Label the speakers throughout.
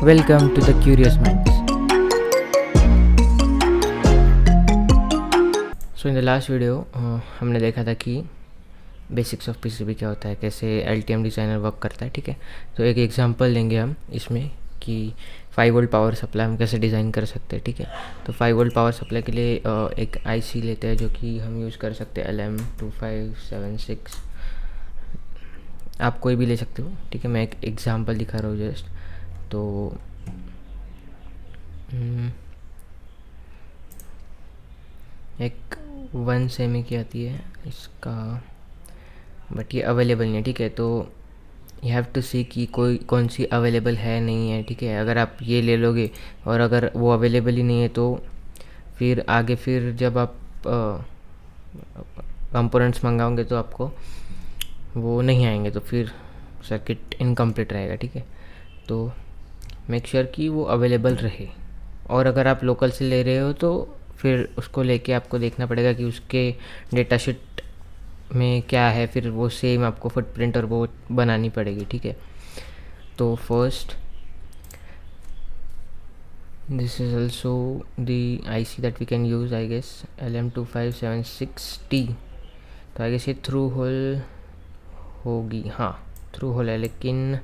Speaker 1: Welcome to the Curious Minds. So in the last video हमने देखा था कि बेसिक्स ऑफ पीसीबी क्या होता है, कैसे एलटीएम डिज़ाइनर वर्क करता है। ठीक है, तो एक एग्जांपल लेंगे हम इसमें कि 5 वोल्ट पावर सप्लाई हम कैसे डिज़ाइन कर सकते हैं। ठीक है, तो 5 वोल्ट पावर सप्लाई के लिए एक आईसी लेते हैं जो कि हम यूज़ कर सकते हैं LM2576। आप कोई भी ले सकते हो। ठीक है, मैं एक एग्जांपल दिखा रहा हूँ जस्ट। तो एक 1 सेमी की आती है इसका, बट ये अवेलेबल नहीं है। ठीक है, तो यू हैव टू सी कि कोई कौन सी अवेलेबल है नहीं है। ठीक है, अगर आप ये ले लोगे और अगर वो अवेलेबल ही नहीं है तो फिर आगे फिर जब आप कंपोनेंट्स मंगाओगे तो आपको वो नहीं आएंगे, तो फिर सर्किट इनकम्प्लीट रहेगा। ठीक है, तो मेक श्योर कि वो अवेलेबल रहे। और अगर आप लोकल से ले रहे हो तो फिर उसको लेके आपको देखना पड़ेगा कि उसके डेटा शीट में क्या है, फिर वो सेम आपको फुटप्रिंट और वो बनानी पड़ेगी। ठीक है, तो first this is also the IC that we can use, I guess LM2576T। तो आई गेस ये थ्रू होल होगी, हाँ थ्रू होल है, लेकिन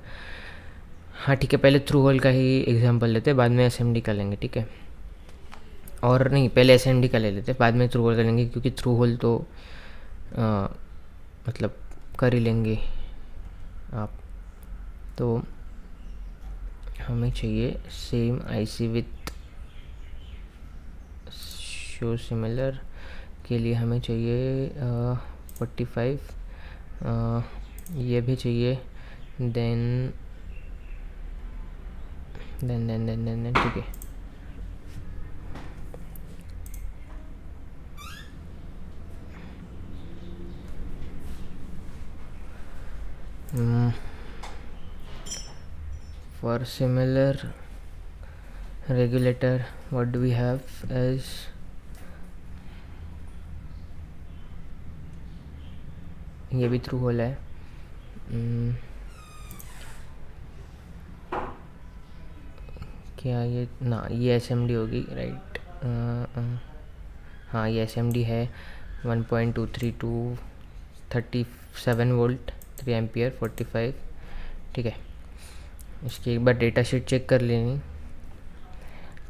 Speaker 1: हाँ ठीक है, पहले थ्रू होल का ही एग्जांपल लेते हैं, बाद में एसएमडी का लेंगे। ठीक है, और नहीं पहले एसएमडी का ले लेते हैं, बाद में थ्रू होल का लेंगे, क्योंकि थ्रू होल तो मतलब कर ही लेंगे आप। तो हमें चाहिए same IC with show similar के लिए हमें चाहिए 45, ये भी चाहिए। देन ठीक है, for similar regulator what do we have is ये भी थ्रू होल है। क्या ये ना, ये एसएमडी होगी राइट। हाँ ये एसएमडी है 1.232 37 वोल्ट 3 एम्पियर 45। ठीक है, इसकी एक बार डेटा शीट चेक कर लेनी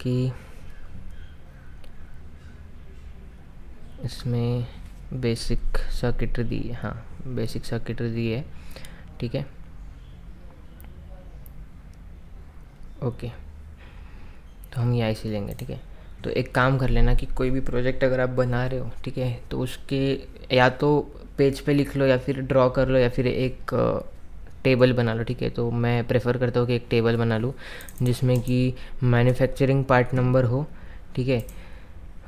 Speaker 1: कि इसमें बेसिक सर्किटरी दी है। हाँ बेसिक सर्किटरी दी है। ठीक है, ओके, तो हम ये आईसी लेंगे। ठीक है, तो एक काम कर लेना कि कोई भी प्रोजेक्ट अगर आप बना रहे हो, ठीक है, तो उसके या तो पेज पे लिख लो या फिर ड्रॉ कर लो या फिर एक टेबल बना लो। ठीक है, तो मैं प्रेफर करता हूँ कि एक टेबल बना लूँ जिसमें कि मैन्युफैक्चरिंग पार्ट नंबर हो। ठीक है,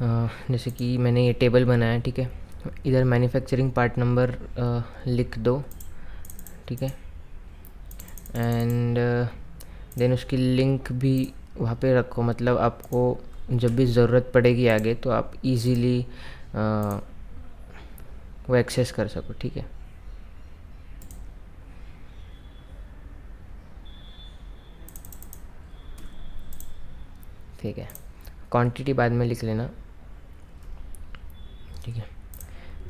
Speaker 1: जैसे कि मैंने ये टेबल बनाया। ठीक है, इधर मैन्युफैक्चरिंग पार्ट नंबर लिख दो। ठीक है, एंड देन उसकी लिंक भी वहाँ पे रखो, मतलब आपको जब भी ज़रूरत पड़ेगी आगे तो आप इजीली वो एक्सेस कर सको। ठीक है, ठीक है, क्वांटिटी बाद में लिख लेना। ठीक है,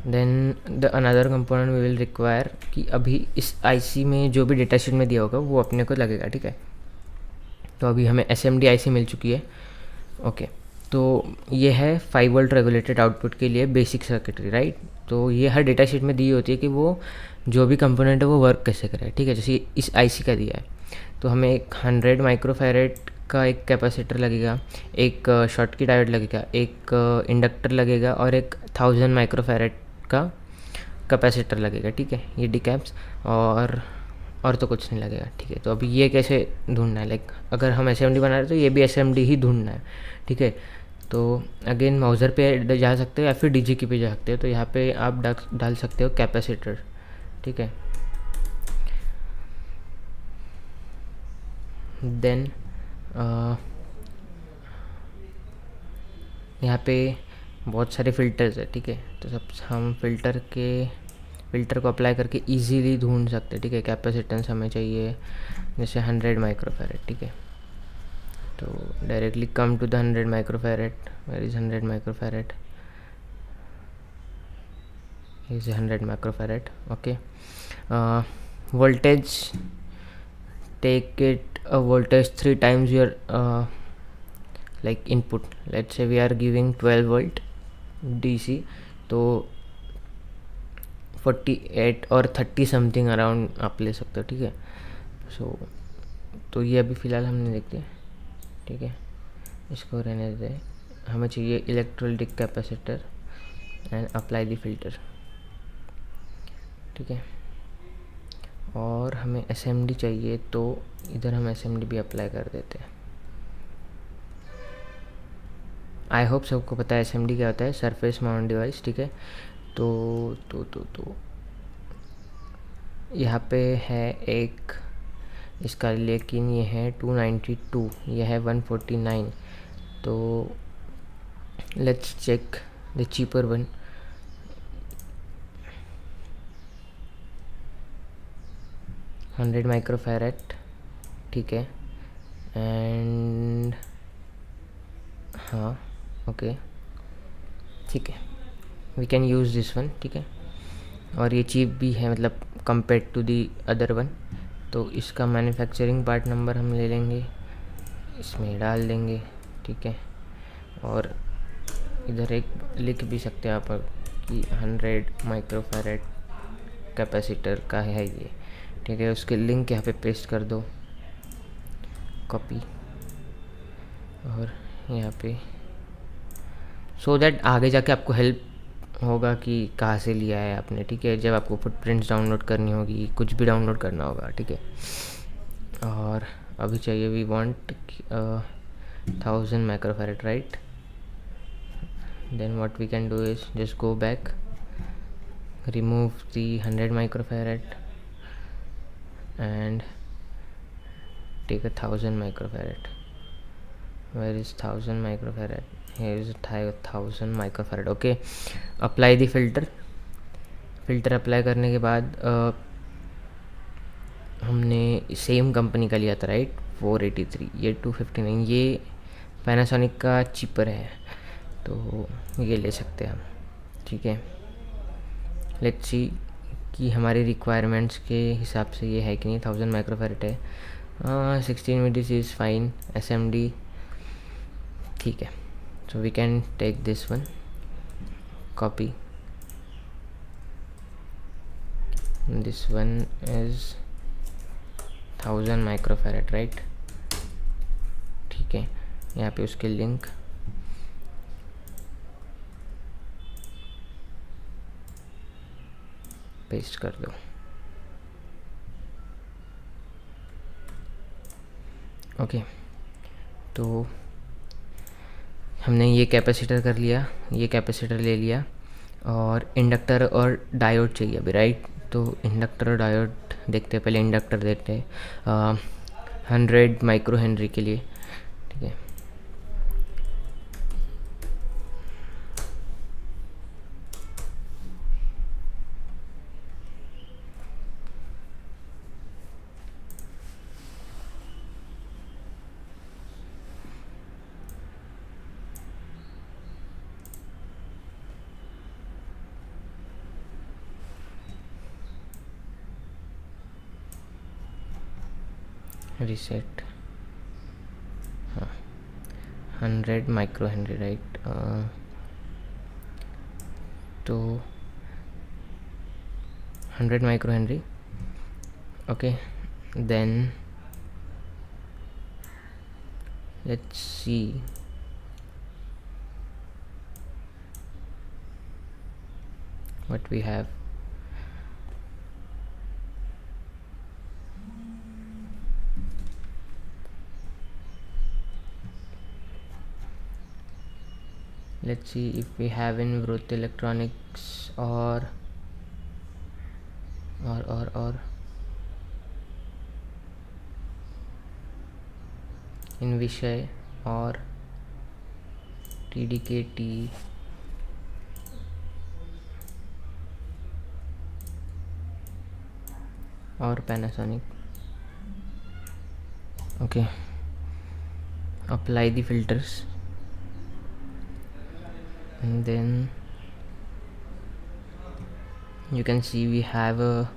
Speaker 1: then the another component we will require कि अभी इस आईसी में जो भी डेटा शीट में दिया होगा वो अपने को लगेगा। ठीक है, तो अभी हमें एसएमडी आईसी मिल चुकी है। ओके, तो ये है 5 वोल्ट रेगुलेटेड आउटपुट के लिए बेसिक सर्किटरी राइट। तो ये हर डेटा शीट में दी होती है कि वो जो भी कंपोनेंट है वो वर्क कैसे करे। ठीक है, जैसे इस आईसी का दिया है तो हमें एक 100 माइक्रोफैरेड का एक कैपेसिटर लगेगा, एक शॉर्टकी डायोड लगेगा, एक इंडक्टर लगेगा और एक 1000 माइक्रोफैरेड का कैपेसिटर लगेगा। ठीक है, ये डीकैप्स और तो कुछ नहीं लगेगा। ठीक है, तो अभी ये कैसे ढूंढना है, लाइक अगर हम एसएमडी बना रहे हैं तो ये भी एसएमडी ही ढूंढना है। ठीक है, तो अगेन माउज़र पे जा सकते हो या फिर डीजी की पे जा सकते हो। तो यहाँ पे आप डाल सकते हो कैपेसिटर। ठीक है, देन यहाँ पे बहुत सारे फ़िल्टर्स है। ठीक है, तो सब हम फ़िल्टर को अप्लाई करके इजीली ढूंढ सकते हैं। ठीक है, कैपेसिटेंस हमें चाहिए जैसे 100 माइक्रोफैरेड। ठीक है, तो directly come to the 100 microfarad. Where is 100 microfarad? is 100 microfarad. Okay. Voltage, take it a voltage 3 times your like input. Let's say we are giving 12 volt DC, तो 48 और 30 समथिंग अराउंड आप ले सकते हो. ठीक है. सो तो ये अभी फ़िलहाल हमने देख लिया. ठीक है, इसको रहने दें. हमें चाहिए electrolytic capacitor and apply the filter. ठीक है, और हमें SMD चाहिए, तो इधर हम SMD भी अप्लाई कर देते हैं. आई होप सबको पता है SMD क्या होता है, सरफेस माउंट डिवाइस. ठीक है, तो यहाँ पे है एक इसका, लेकिन ये है 292, ये है 149. तो let's check the cheaper one. Hundred microfarad. ठीक है, एंड हाँ ओके ठीक है, we can use this one. ठीक है, और ये चीप भी है, मतलब compare to the other one. तो इसका मैन्युफैक्चरिंग पार्ट नंबर हम ले लेंगे, इसमें डाल देंगे. ठीक है, और इधर एक लिख भी सकते हैं आप कि 100 माइक्रोफैरेड कैपेसिटर का है ये. ठीक है, उसके लिंक यहाँ पे पेस्ट कर दो, कॉपी, और यहाँ पे, सो दैट आगे जाके आपको हेल्प होगा कि कहाँ से लिया है आपने. ठीक है, जब आपको फुटप्रिंट्स डाउनलोड करनी होगी, कुछ भी डाउनलोड करना होगा. ठीक है, और अभी चाहिए, we want 1000 microfarad, right. Then what we can do is just go back, remove the 100 microfarad and take a 1000 microfarad. Where is 1000 microfarad? Here is 1000 microfarad. Okay, apply the filter apply करने के बाद हमने same company का लिया था, right. 483, ये 259. ये Panasonic का चीपर है, तो ये ले सकते हैं हम. ठीक है, लेट्स सी कि हमारी रिक्वायरमेंट्स के हिसाब से ये है कि नहीं. 1000 माइक्रोफैरेड है. 16 मीडिस इज़ फाइन. SMD ठीक है, so we can take this one, copy. This one is 1000 microfarad, right. ठीक है, यहाँ पे उसके लिंक पेस्ट कर दो. ओके, तो हमने ये कैपेसिटर कर लिया, ये कैपेसिटर ले लिया, और इंडक्टर और डायोड चाहिए अभी, राइट. तो इंडक्टर और डायोड देखते हैं. पहले इंडक्टर देखते हैं 100 माइक्रो हेनरी के लिए. ठीक है, रीसेट. हाँ, 100 माइक्रो हेनरी, राइट. तो 100 micro henry. Okay, then let's see what we have. Let's see if we have in Vrut Electronics or in Vishay or TDKT or Panasonic. Okay, apply the filters, and then you can see we have a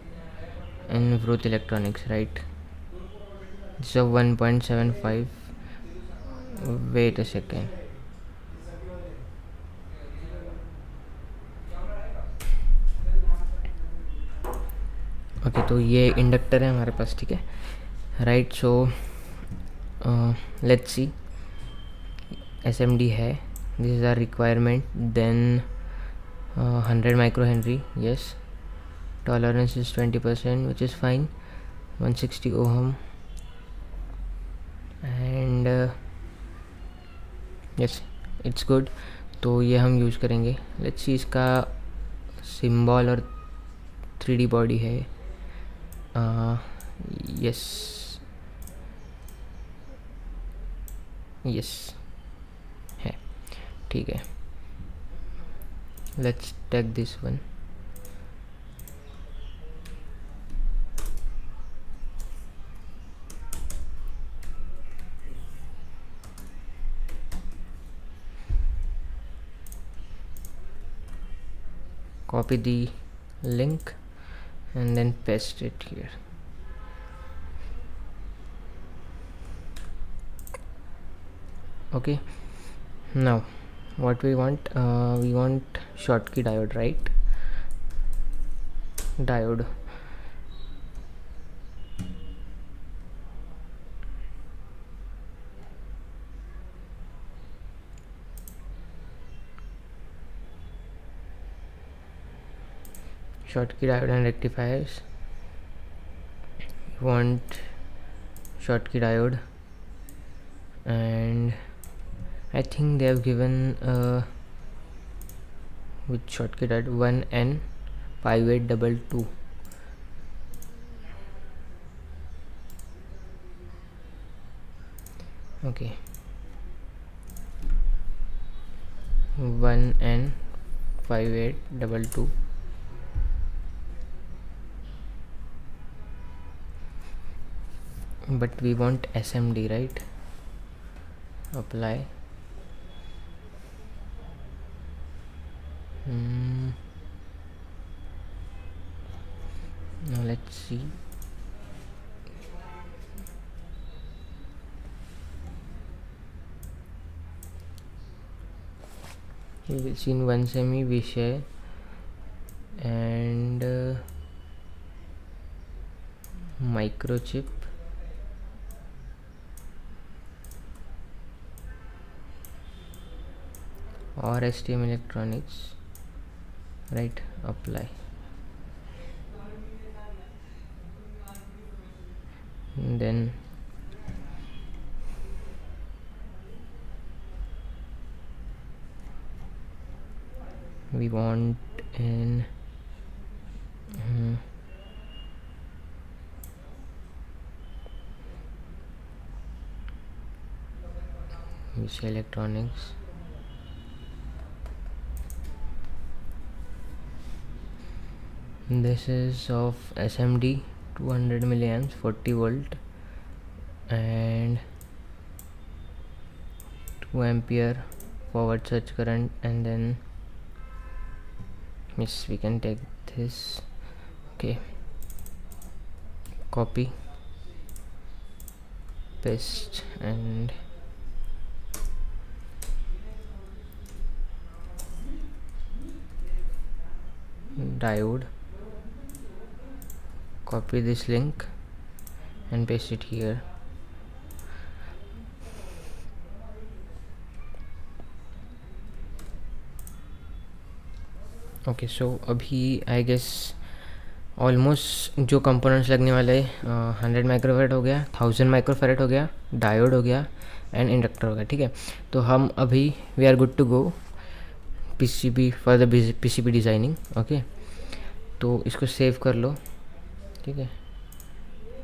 Speaker 1: in Vrooth Electronics, right? It's a 1.75. Wait a second. Okay तो ये inductor है हमारे पास, ठीक है, right. So let's see, SMD है, this is our requirement. Then 100 micro henry, yes. Tolerance is 20%, which is fine. 160 ohm and yes, it's good. तो ये हम यूज़ करेंगे. लेट्स सी, इसका सिंबल और 3D बॉडी है. यस यस है, ठीक है. Let's take this one. Copy the link and then paste it here. Okay, now what we want Schottky diode, right? Diode. Schottky diode and rectifiers. You want Schottky diode, and I think they have given with Schottky diode 1N5822. Okay, 1N5822. But we want SMD, right? Apply. Now let's see. You will see in 1 semi Vishay and microchip. Or STM Electronics, right? Apply. And then we want in Vishay Electronics. This is of SMD, 200 milliamps, 40 volt and 2 ampere forward surge current. And then yes, we can take this. Okay, copy, paste, and diode. Copy this link and paste it here. Okay, so अभी I guess almost जो components लगने वाले 100 microfarad हो गया, 1000 microfarad हो गया, diode हो गया एंड इंडक्टर हो गया, ठीक है. तो हम अभी we are good to go PCB for the PCB designing. Okay, तो इसको सेव कर लो, ठीक है.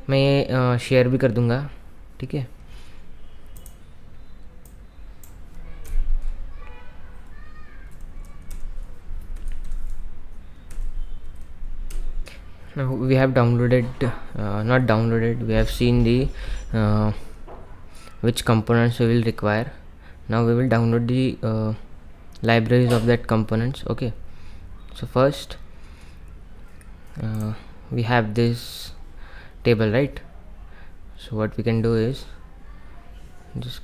Speaker 1: मैं ये शेयर भी कर दूंगा, ठीक है. Now we have downloaded, not downloaded, we have seen the which components we will require. Now we will download the libraries of that components. Okay, so first we have this table, right? So what we can do is just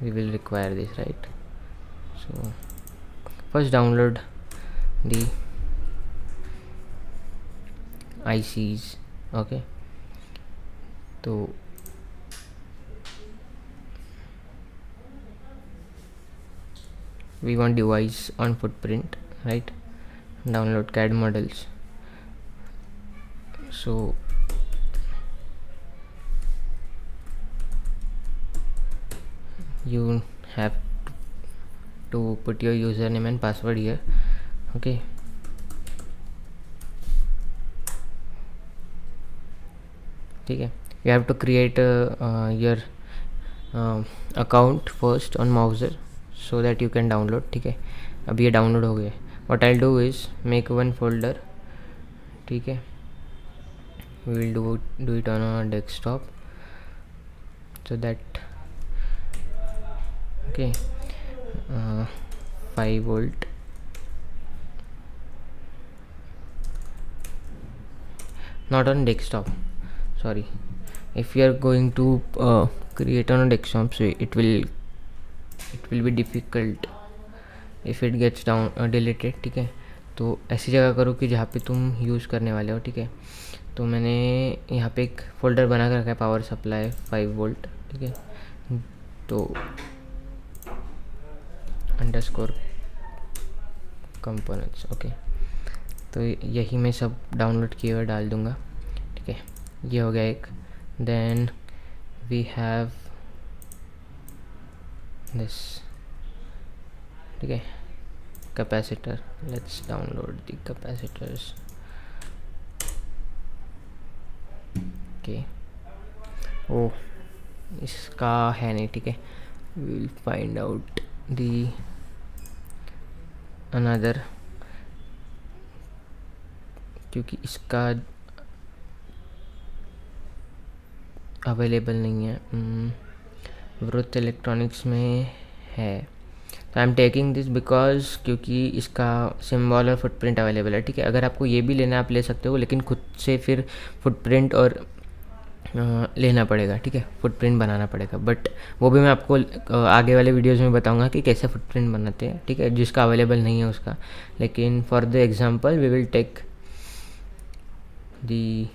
Speaker 1: we will require this, right? So first download the ICs. Okay, so we want device on footprint, right? Download CAD models. So you have to put your username and password here. Okay, ठीक है. You have to create your account first on Mouser so that you can download. ठीक है, अब ये download हो गया. What I'll do is make one folder. ठीक है, we will do it on our desktop so that okay 5 volt not on desktop, sorry. If you are going to create on a desktop, so it will be difficult if it gets down deleted. ठीक है, तो ऐसी जगह करो कि जहाँ पे तुम यूज़ करने वाले हो. ठीक है, तो मैंने यहाँ पे एक फ़ोल्डर बना कर रखा है, पावर सप्लाई 5 वोल्ट. ठीक है, तो अंडरस्कोर कंपोनेंट्स. ओके, तो यही मैं सब डाउनलोड किए हुए डाल दूँगा. ठीक है, ये हो गया एक. Then we have this. ठीक है, capacitor. Let's download the capacitors. Okay, oh इसका है नहीं. ठीक है, we will find out the another, क्योंकि इसका अवेलेबल नहीं है. वृत्त इलेक्ट्रॉनिक्स में है. तो I am taking this because क्योंकि इसका सिम्बॉल और फुटप्रिंट अवेलेबल है. ठीक है, अगर आपको ये भी लेना है आप ले सकते हो, लेकिन खुद से फिर फुटप्रिंट और लेना पड़ेगा. ठीक है, फुटप्रिंट बनाना पड़ेगा, बट वो भी मैं आपको आगे वाले वीडियोस में बताऊंगा कि कैसे फुटप्रिंट बनाते हैं. ठीक है, जिसका अवेलेबल नहीं है उसका. लेकिन for the example we will take the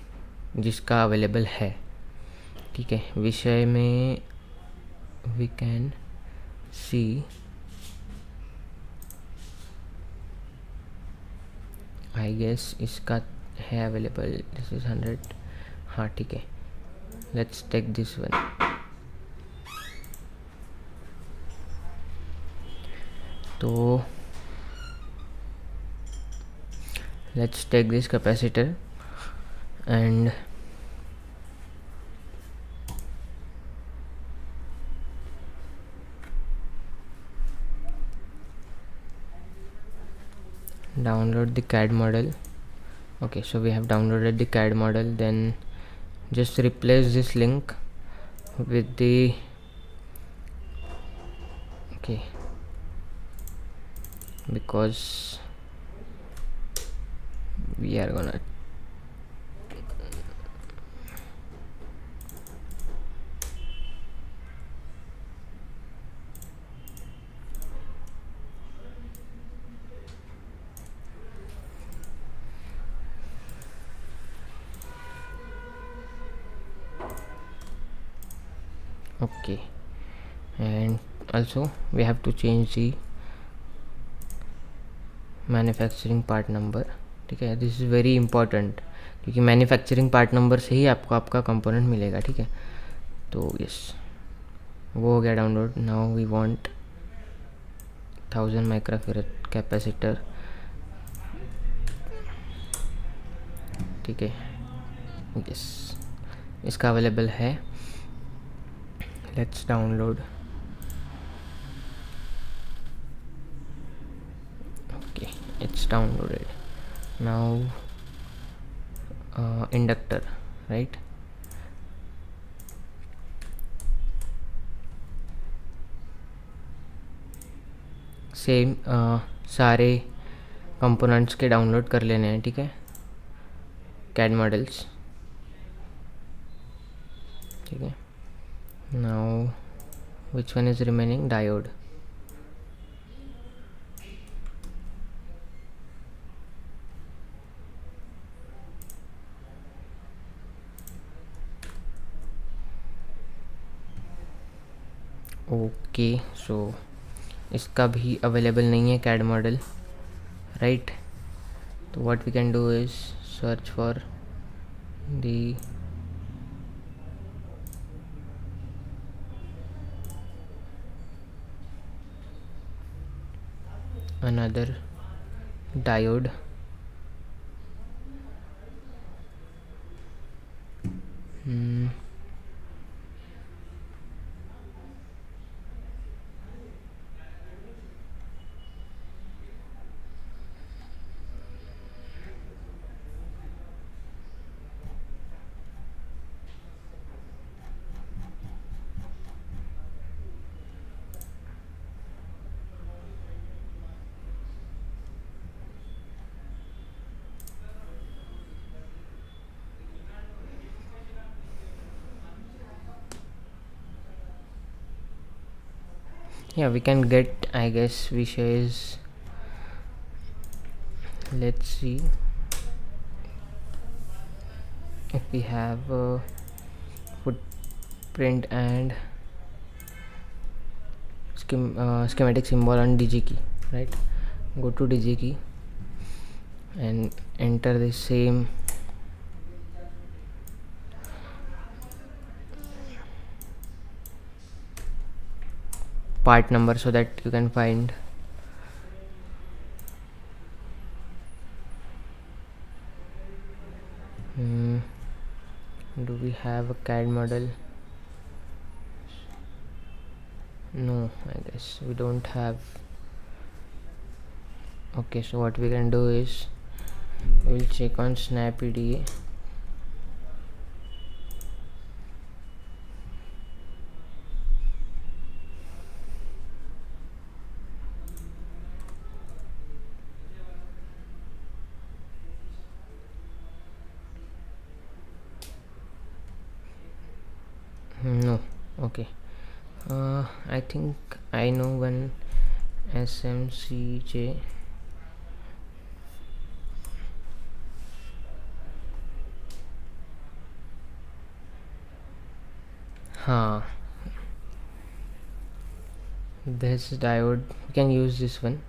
Speaker 1: जिसका अवेलेबल है. ठीक है, विषय में we can see I guess इसका है अवेलेबल. This is 100. हाँ ठीक है, लेट्स टेक दिस वन. तो let's take this capacitor and download the CAD model. Okay, so we have downloaded the CAD model. Then just replace this link with the okay, because we are gonna okay, and also we have to change the manufacturing part number. ठीक है, this is very important क्योंकि manufacturing part number से ही आपको आपका component मिलेगा. ठीक है, तो यस वो हो गया download. Now we want 1000 microfarad capacitor. ठीक है, यस इसका अवेलेबल है. Let's download. downloaded. Now inductor, right? Same सारे कंपोनेंट्स के डाउनलोड कर लेने हैं, ठीक है, कैड मॉडल्स, ठीक है. Now which one is remaining? Diode. Okay, so इसका भी अवेलेबल नहीं है कैड मॉडल, राइट. तो what we can do is search for the another diode. Yeah, we can get, I guess, which is, let's see if we have a footprint and schematic symbol on digi key, right? Go to digi key and enter the same part number so that you can find. Do we have a CAD model? No, I guess we don't have. Okay, so what we can do is we'll check on SnapEDA. No, okay. I think I know one SMCJ. Huh. This diode, we can use this one.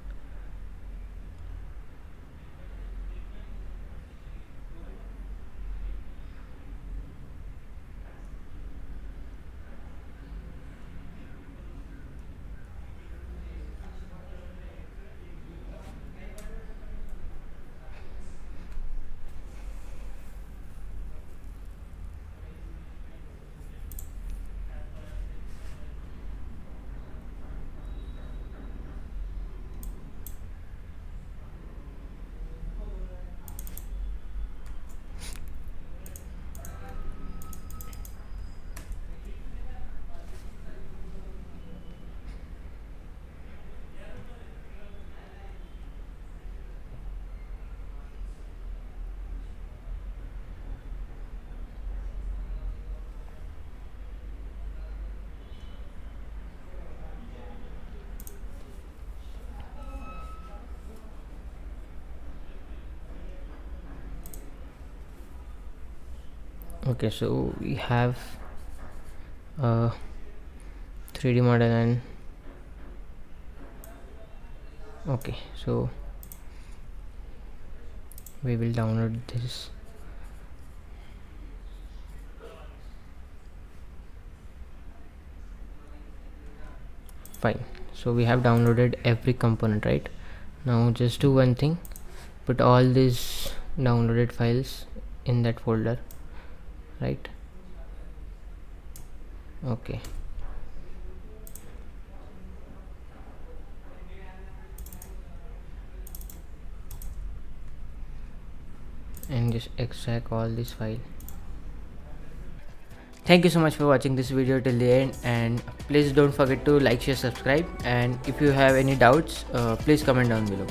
Speaker 1: Okay, so we have a 3D model and okay, so we will download this. Fine, so we have downloaded every component, right? Now just do one thing, put all these downloaded files in that folder, right? Okay, and just extract all this file. Thank you so much for watching this video till the end, and please don't forget to like, share, subscribe, and if you have any doubts, please comment down below.